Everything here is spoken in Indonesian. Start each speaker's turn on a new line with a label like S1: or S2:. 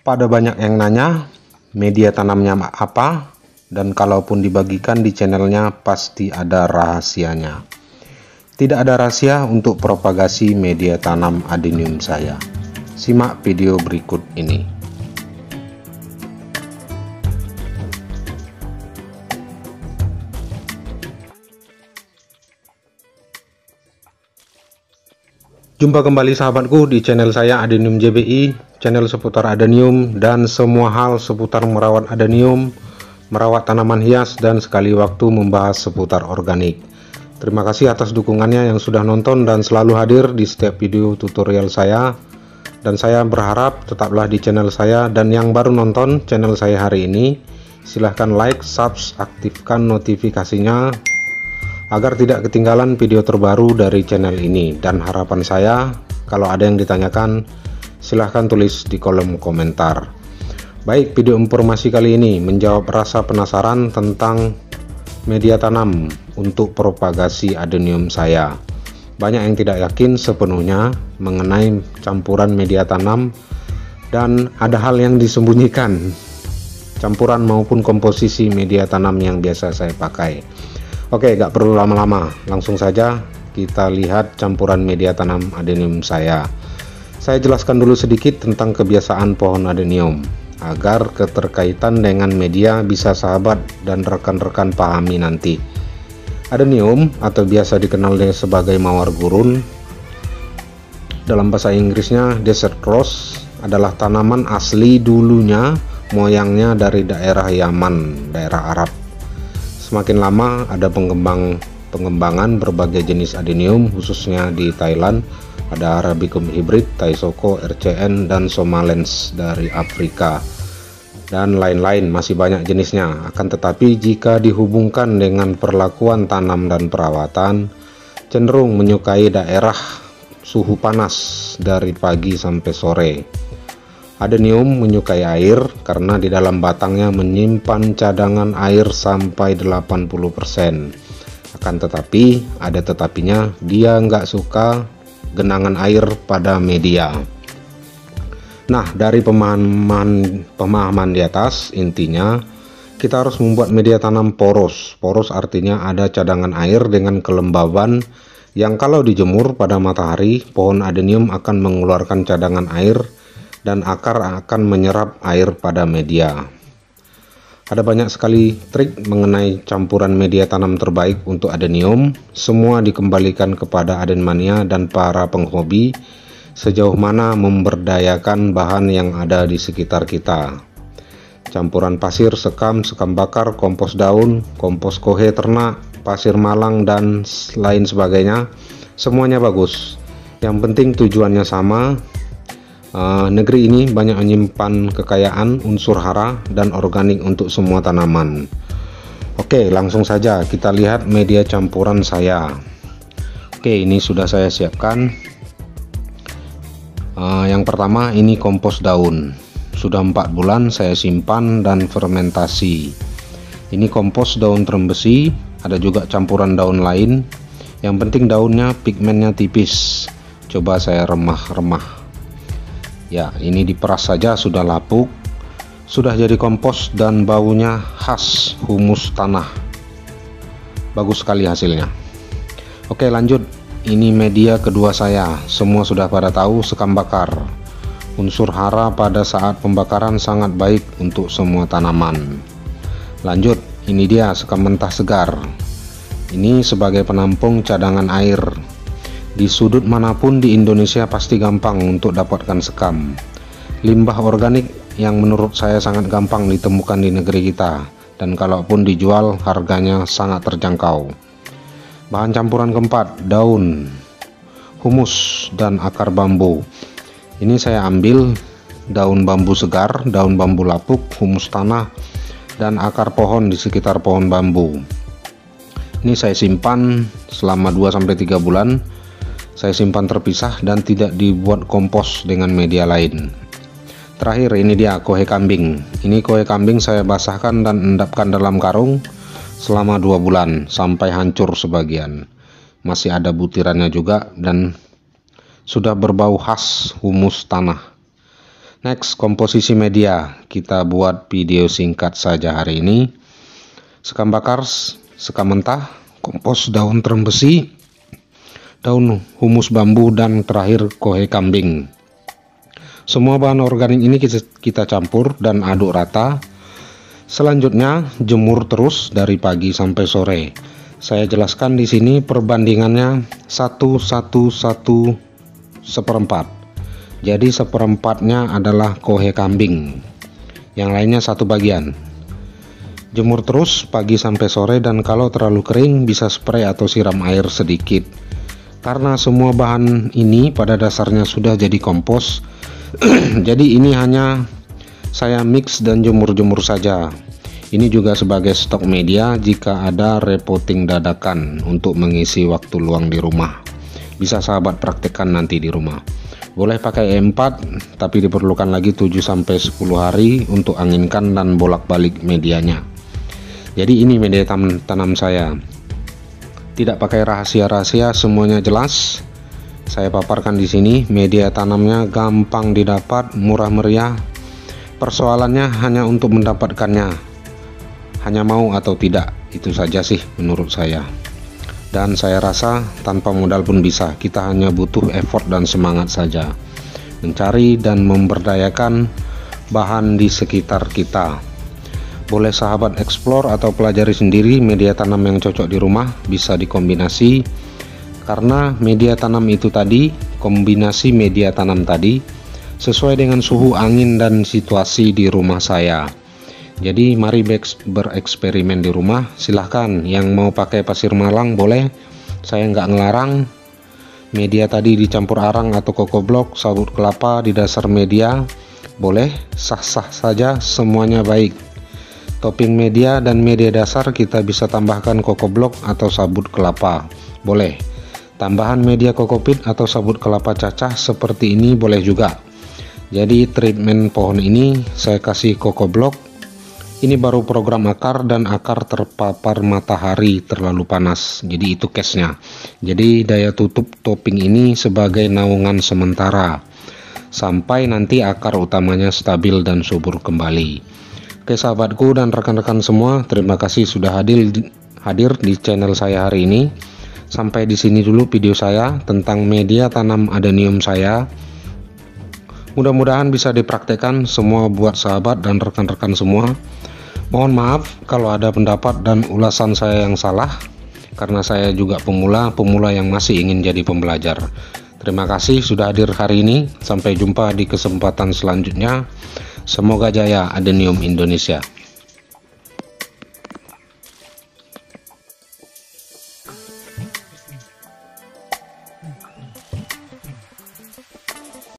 S1: Pada banyak yang nanya, media tanamnya apa, dan kalaupun dibagikan di channelnya pasti ada rahasianya. Tidak ada rahasia untuk propagasi media tanam adenium saya. Simak video berikut ini. Jumpa kembali sahabatku di channel saya Adenium JBI, channel seputar adenium dan semua hal seputar merawat adenium, merawat tanaman hias, dan sekali waktu membahas seputar organik. Terima kasih atas dukungannya yang sudah nonton dan selalu hadir di setiap video tutorial saya. Dan saya berharap tetaplah di channel saya, dan yang baru nonton channel saya hari ini, silahkan like, subscribe, aktifkan notifikasinya agar tidak ketinggalan video terbaru dari channel ini. Dan harapan saya, kalau ada yang ditanyakan, silahkan tulis di kolom komentar. Baik, video informasi kali ini menjawab rasa penasaran tentang media tanam untuk propagasi adenium saya. Banyak yang tidak yakin sepenuhnya mengenai campuran media tanam, dan ada hal yang disembunyikan campuran maupun komposisi media tanam yang biasa saya pakai. Oke, gak perlu lama-lama, langsung saja kita lihat campuran media tanam adenium saya. Saya jelaskan dulu sedikit tentang kebiasaan pohon adenium, agar keterkaitan dengan media bisa sahabat dan rekan-rekan pahami nanti. Adenium atau biasa dikenal sebagai mawar gurun, dalam bahasa Inggrisnya desert rose, adalah tanaman asli dulunya moyangnya dari daerah Yaman, daerah Arab. Semakin lama ada pengembangan berbagai jenis adenium, khususnya di Thailand. Ada Arabicum hybrid, Taisoko, RCN, dan Somalens dari Afrika, dan lain-lain, masih banyak jenisnya. Akan tetapi jika dihubungkan dengan perlakuan tanam dan perawatan, cenderung menyukai daerah suhu panas dari pagi sampai sore. Adenium menyukai air karena di dalam batangnya menyimpan cadangan air sampai 80%. Akan tetapi, ada tetapinya, dia nggak suka genangan air pada media. Nah, dari pemahaman di atas, intinya kita harus membuat media tanam poros. Poros artinya ada cadangan air dengan kelembaban yang kalau dijemur pada matahari, pohon adenium akan mengeluarkan cadangan air dan akar akan menyerap air pada media. Ada banyak sekali trik mengenai campuran media tanam terbaik untuk adenium. Semua dikembalikan kepada adenmania dan para penghobi, sejauh mana memberdayakan bahan yang ada di sekitar kita. Campuran pasir, sekam bakar, kompos daun, kompos kohe ternak, pasir malang, dan lain sebagainya, semuanya bagus. Yang penting tujuannya sama. Negeri ini banyak menyimpan kekayaan unsur hara dan organik untuk semua tanaman. Oke, langsung saja kita lihat media campuran saya. Oke, ini sudah saya siapkan. Yang pertama ini kompos daun. Sudah 4 bulan saya simpan dan fermentasi. Ini kompos daun terem besi, ada juga campuran daun lain. Yang penting daunnya pigmennya tipis. Coba saya remah-remah. Ya, ini diperas saja sudah lapuk, sudah jadi kompos dan baunya khas humus tanah. Bagus sekali hasilnya. Oke, lanjut. Ini media kedua saya. Semua sudah pada tahu sekam bakar. Unsur hara pada saat pembakaran sangat baik untuk semua tanaman. Lanjut, ini dia sekam mentah segar. Ini sebagai penampung cadangan air. Di sudut manapun di Indonesia pasti gampang untuk dapatkan sekam. Limbah organik yang menurut saya sangat gampang ditemukan di negeri kita, dan kalaupun dijual harganya sangat terjangkau. Bahan campuran keempat, daun, humus, dan akar bambu. Ini saya ambil daun bambu segar, daun bambu lapuk, humus tanah, dan akar pohon di sekitar pohon bambu. Ini saya simpan selama 2-3 bulan. Saya simpan terpisah dan tidak dibuat kompos dengan media lain. Terakhir, ini dia kohe kambing. Ini kohe kambing saya basahkan dan endapkan dalam karung selama 2 bulan sampai hancur sebagian. Masih ada butirannya juga dan sudah berbau khas humus tanah. Next, komposisi media. Kita buat video singkat saja hari ini. Sekam bakar, sekam mentah, kompos daun terang besi, daun humus bambu, dan terakhir kohe kambing. Semua bahan organik ini kita campur dan aduk rata. Selanjutnya jemur terus dari pagi sampai sore. Saya jelaskan di sini perbandingannya 1:1:1/4. Jadi seperempatnya adalah kohe kambing, yang lainnya 1 bagian. Jemur terus pagi sampai sore, dan kalau terlalu kering bisa spray atau siram air sedikit. Karena semua bahan ini pada dasarnya sudah jadi kompos, jadi ini hanya saya mix dan jemur-jemur saja. Ini juga sebagai stok media jika ada repotting dadakan untuk mengisi waktu luang di rumah. Bisa sahabat praktekkan nanti di rumah. Boleh pakai E4, tapi diperlukan lagi 7-10 hari untuk anginkan dan bolak-balik medianya. Jadi ini media tanam saya. Tidak pakai rahasia-rahasia, semuanya jelas. Saya paparkan di sini. Media tanamnya gampang didapat, murah meriah. Persoalannya hanya untuk mendapatkannya. Hanya mau atau tidak, itu saja sih menurut saya. Dan saya rasa tanpa modal pun bisa. Kita hanya butuh effort dan semangat saja, mencari dan memberdayakan bahan di sekitar kita. Boleh sahabat explore atau pelajari sendiri media tanam yang cocok di rumah, bisa dikombinasi. Karena media tanam itu tadi, kombinasi media tanam tadi sesuai dengan suhu angin dan situasi di rumah saya. Jadi mari bereksperimen di rumah. Silahkan, yang mau pakai pasir malang boleh, saya nggak ngelarang. Media tadi dicampur arang atau kokoblock, sabut kelapa di dasar media boleh, sah-sah saja, semuanya baik. Topping media dan media dasar kita bisa tambahkan kokoblock atau sabut kelapa, boleh. Tambahan media kokopit atau sabut kelapa cacah seperti ini boleh juga. Jadi treatment pohon ini saya kasih kokoblock. Ini baru program akar, dan akar terpapar matahari terlalu panas, jadi itu case-nya. Jadi daya tutup topping ini sebagai naungan sementara sampai nanti akar utamanya stabil dan subur kembali. Oke sahabatku dan rekan-rekan semua, terima kasih sudah hadir di channel saya hari ini. Sampai di sini dulu video saya tentang media tanam adenium saya. Mudah-mudahan bisa dipraktekkan semua buat sahabat dan rekan-rekan semua. Mohon maaf kalau ada pendapat dan ulasan saya yang salah, karena saya juga pemula yang masih ingin jadi pembelajar. Terima kasih sudah hadir hari ini. Sampai jumpa di kesempatan selanjutnya. Semoga jaya Adenium Indonesia.